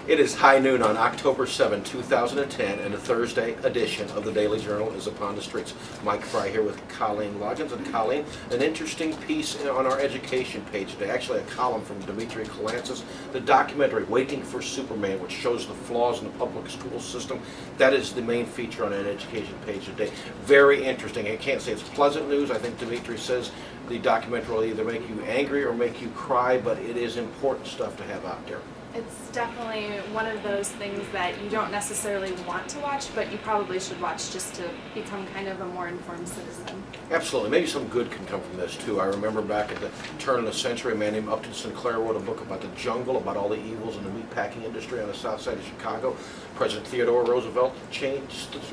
It is high noon on October 7, 2010, and the Thursday edition of the Daily Journal is upon the streets. Mike Fry here with Colleen Loggins. And Colleen, an interesting piece on our education page today, actually a column from Dimitri Kalantzis, the documentary Waiting for Superman, which shows the flaws in the public school system. That is the main feature on that education page today. Very interesting. I can't say it's pleasant news. I think Dimitri says the documentary will either make you angry or make you cry, but it is important stuff to have out there. It's definitely one of those things that you don't necessarily want to watch, but you probably should watch just to become kind of a more informed citizen. Absolutely. Maybe some good can come from this, too. I remember back at the turn of the century, a man named Upton Sinclair wrote a book about the jungle, about all the evils in the meatpacking industry on the south side of Chicago. President Theodore Roosevelt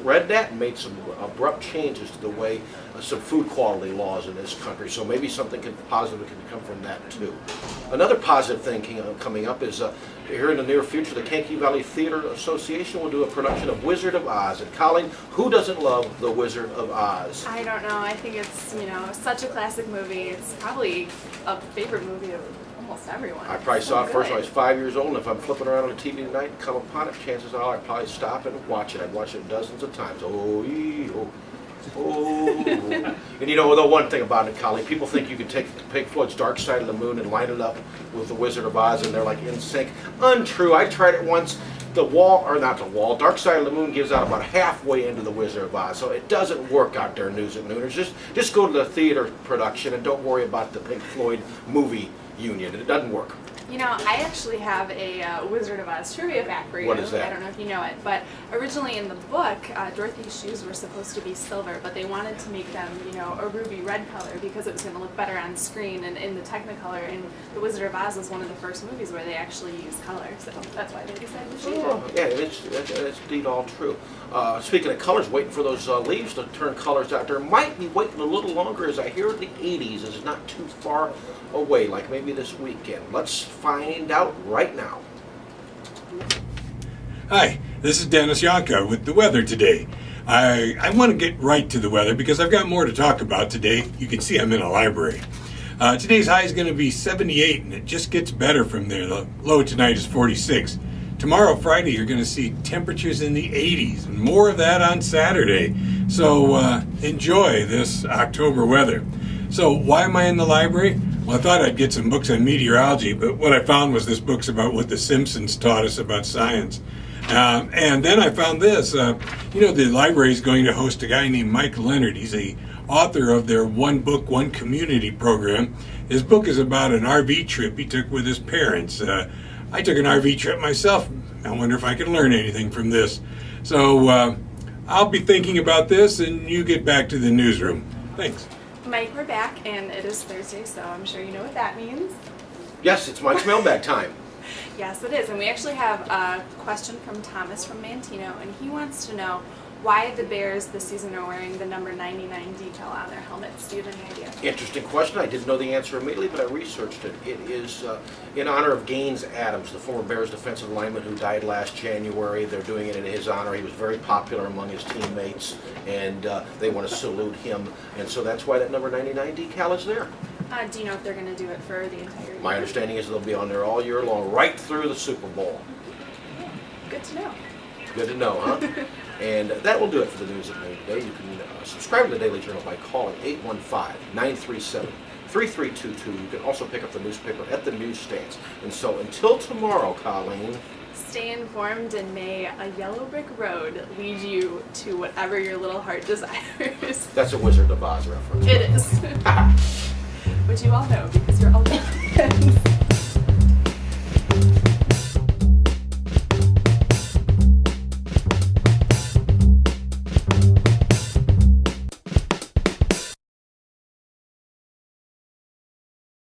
read that and made some abrupt changes to the way some food quality laws in this country. So maybe something positive can come from that, too. Another positive thing coming up is here in the near future, the Kankakee Valley Theater Association will do a production of Wizard of Oz. And Colleen, who doesn't love the Wizard of Oz? I don't know. I think it's, such a classic movie. It's probably a favorite movie of almost everyone. I probably saw it first when I was 5 years old, and if I'm flipping around on the TV tonight and come upon it, chances are I'd probably stop and watch it. I'd watch it dozens of times. Oh. And the one thing about it, Colleen, people think you can take Pink Floyd's Dark Side of the Moon and line it up with the Wizard of Oz, and they're like in sync. Untrue. I tried it once. Dark Side of the Moon gives out about halfway into the Wizard of Oz, so it doesn't work out there, News at Nooners. Just go to the theater production and don't worry about the Pink Floyd movie union. It doesn't work. I actually have a Wizard of Oz trivia fact for you. What is that? I don't know if you know it, but originally in the book, Dorothy's shoes were supposed to be silver, but they wanted to make them, a ruby red color because it was going to look better on screen and in the Technicolor. And The Wizard of Oz was one of the first movies where they actually used color, so that's why they decided to change it. Yeah, it's indeed all true. Speaking of colors, waiting for those leaves to turn colors out there. Might be waiting a little longer, as I hear the 80s is not too far away, like maybe this weekend. Let's find out right now. Hi, this is Dennis Yanka with the weather today. I want to get right to the weather because I've got more to talk about today. You can see I'm in a library. Today's high is going to be 78, and it just gets better from there. The low tonight is 46. Tomorrow, Friday, you're going to see temperatures in the 80s, and more of that on Saturday. So enjoy this October weather. So why am I in the library? Well, I thought I'd get some books on meteorology, but what I found was this book's about what the Simpsons taught us about science. And then I found this. The library is going to host a guy named Mike Leonard. He's the author of their One Book, One Community program. His book is about an RV trip he took with his parents. I took an RV trip myself. I wonder if I can learn anything from this. So I'll be thinking about this, and you get back to the newsroom. Thanks. Mike, we're back, and it is Thursday, so I'm sure you know what that means. Yes, it's Mike's mailbag time. Yes, it is, and we actually have a question from Thomas from Mantino, and he wants to know why the Bears this season are wearing the number 99 decal on their helmets. Do you have any idea? Interesting question. I didn't know the answer immediately, but I researched it. It is in honor of Gaines Adams, the former Bears defensive lineman who died last January. They're doing it in his honor. He was very popular among his teammates, and they want to salute him. And so that's why that number 99 decal is there. Do you know if they're going to do it for the entire year? My understanding is they'll be on there all year long, right through the Super Bowl. Good to know. Good to know, huh? And that will do it for the news at noon today. You can subscribe to the Daily Journal by calling 815-937-3322. You can also pick up the newspaper at the newsstands. And so until tomorrow, Colleen, stay informed, and may a yellow brick road lead you to whatever your little heart desires. That's a Wizard of Oz reference. It is. Which you all know because you're all fans.